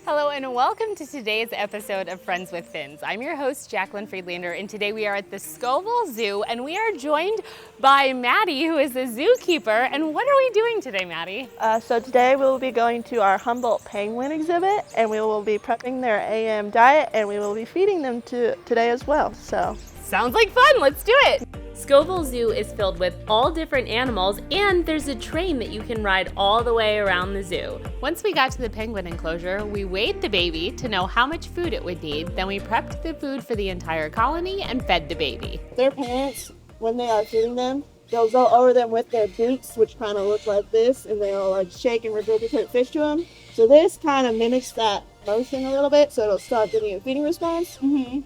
Hello and welcome to today's episode of Friends with Fins. I'm your host, Jaclyn Friedlander, and today we are at the Scoville Zoo, and we are joined by Maddie, who is the zookeeper. And what are we doing today, Maddie? So today we will be going to our Humboldt penguin exhibit, and we will be prepping their AM diet, and we will be feeding them today as well. So sounds like fun. Let's do it. Scoville Zoo is filled with all different animals, and there's a train that you can ride all the way around the zoo. Once we got to the penguin enclosure, we weighed the baby to know how much food it would need. Then we prepped the food for the entire colony and fed the baby. Their parents, when they are feeding them, they'll go over them with their beaks, which kind of look like this, and they'll like shake and regurgitate fish to them. So this kind of mimics that motion a little bit, so it'll start getting a feeding response.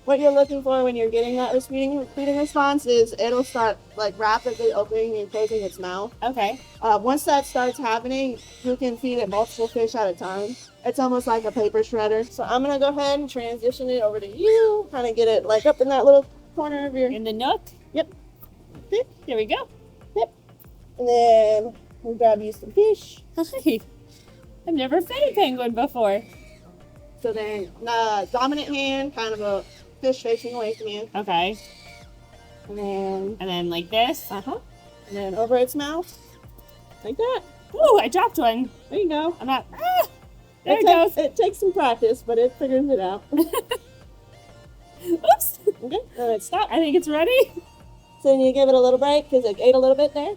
What you're looking for when you're getting that feeding response is it'll start like rapidly opening and closing its mouth. Okay. Once that starts happening, you can feed it multiple fish at a time. It's almost like a paper shredder. So I'm gonna go ahead and transition it over to you, kind of get it like up in that little corner of your... In the nook? Yep. Here we go. Yep. And then we'll grab you some fish. Hi. I've never fed a penguin before. So then, dominant hand, kind of a fish facing away from you. Okay. And then like this. And then over its mouth, like that. Ooh, I dropped one. There you go. I'm not. There it goes. It takes some practice, but it figures it out. Oops. Okay. And it stopped. I think it's ready. So then you give it a little break because it ate a little bit there.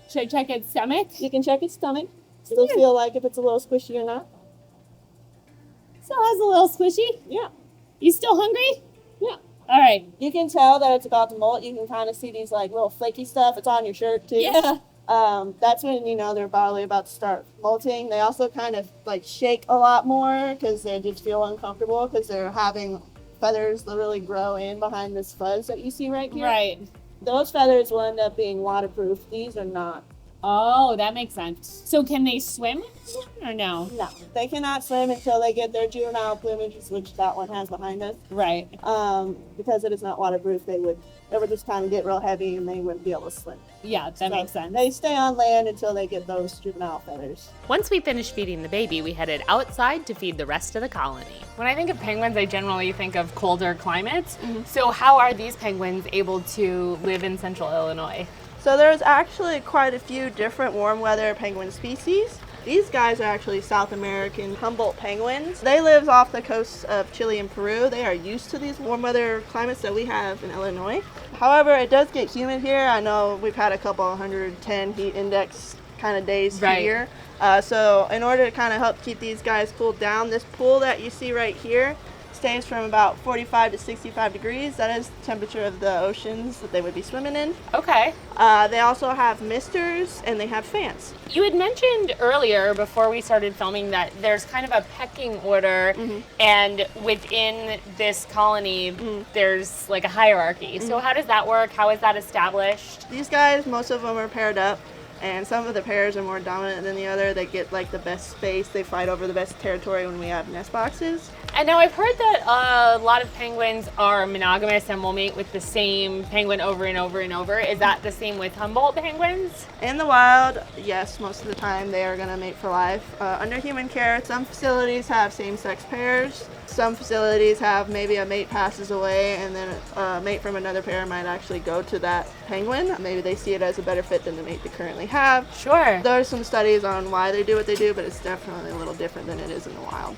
Should I check its stomach? You can check its stomach. Still feel like if it's a little squishy or not. Still has a little squishy. Yeah. You still hungry? Yeah. All right. You can tell that it's about to molt. You can kind of see these like little flaky stuff. It's on your shirt too. Yeah. That's when you know they're probably about to start molting. They also kind of like shake a lot more because they just feel uncomfortable because they're having feathers literally grow in behind this fuzz that you see right here. Right. Those feathers will end up being waterproof. These are not. Oh, that makes sense. So can they swim or no? No, they cannot swim until they get their juvenile plumage, which that one has behind us. Right. Because it is not waterproof, they would just kind of get real heavy and they wouldn't be able to swim. Yeah, that makes sense. They stay on land until they get those juvenile feathers. Once we finished feeding the baby, we headed outside to feed the rest of the colony. When I think of penguins, I generally think of colder climates. So how are these penguins able to live in central Illinois? So there's actually quite a few different warm weather penguin species. These guys are actually South American Humboldt penguins. They live off the coasts of Chile and Peru. They are used to these warm weather climates that we have in Illinois. However, it does get humid here. I know we've had a couple 110 heat index kind of days here. So in order to kind of help keep these guys cooled down, this pool that you see right here stays from about 45 to 65 degrees. That is the temperature of the oceans that they would be swimming in. Okay. They also have misters and they have fans. You had mentioned earlier before we started filming that there's kind of a pecking order and within this colony there's like a hierarchy. So how does that work? How is that established? These guys, most of them are paired up. And some of the pairs are more dominant than the other. They get like the best space. They fight over the best territory when we have nest boxes. And now I've heard that a lot of penguins are monogamous and will mate with the same penguin over and over and over. Is that the same with Humboldt penguins? In the wild, yes, most of the time they are gonna mate for life. Under human care, some facilities have same-sex pairs. Some facilities have maybe a mate passes away and then a mate from another pair might actually go to that penguin. Maybe they see it as a better fit than the mate they currently have. Sure. There are some studies on why they do what they do, but it's definitely a little different than it is in the wild.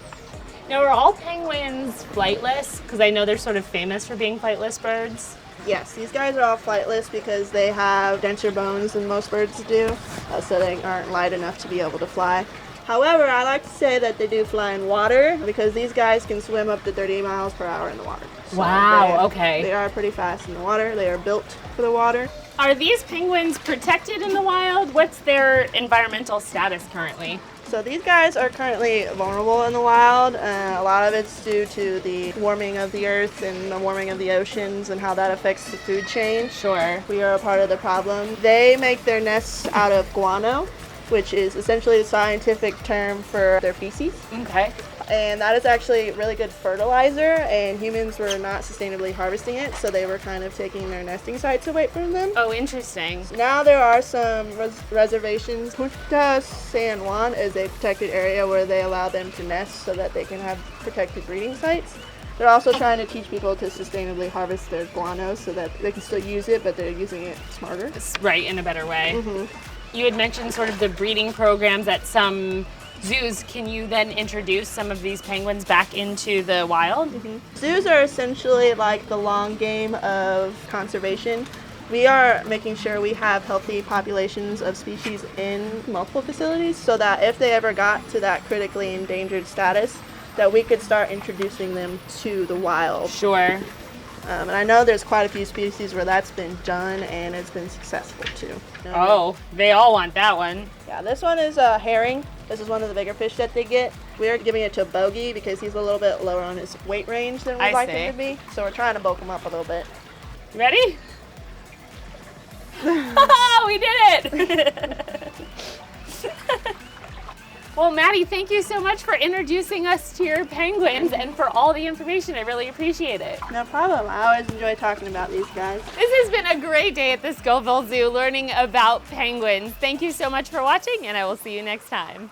Now, are all penguins flightless? Because I know they're sort of famous for being flightless birds. Yes, these guys are all flightless because they have denser bones than most birds do, so they aren't light enough to be able to fly. However, I like to say that they do fly in water because these guys can swim up to 30 miles per hour in the water. So wow, okay. They are pretty fast in the water. They are built for the water. Are these penguins protected in the wild? What's their environmental status currently? So these guys are currently vulnerable in the wild. A lot of it's due to the warming of the earth and the warming of the oceans and how that affects the food chain. Sure. We are a part of the problem. They make their nests out of guano. which is essentially the scientific term for their feces. Okay. And that is actually really good fertilizer, and humans were not sustainably harvesting it, so they were kind of taking their nesting sites away from them. Oh, interesting. Now there are some reservations. Punta San Juan is a protected area where they allow them to nest so that they can have protected breeding sites. They're also trying to teach people to sustainably harvest their guano so that they can still use it, but they're using it smarter. Right, in a better way. You had mentioned sort of the breeding programs at some zoos. Can you then introduce some of these penguins back into the wild? Zoos are essentially like the long game of conservation. We are making sure we have healthy populations of species in multiple facilities so that if they ever got to that critically endangered status, that we could start introducing them to the wild. Sure. And I know there's quite a few species where that's been done and it's been successful too. Oh, they all want that one. Yeah, this one is a herring. This is one of the bigger fish that they get. We're giving it to a bogey because he's a little bit lower on his weight range than we'd like him to be. So we're trying to bulk him up a little bit. You ready? We did it! Well, Maddie, thank you so much for introducing us to your penguins and for all the information. I really appreciate it. No problem. I always enjoy talking about these guys. This has been a great day at the Scoville Zoo learning about penguins. Thank you so much for watching, and I will see you next time.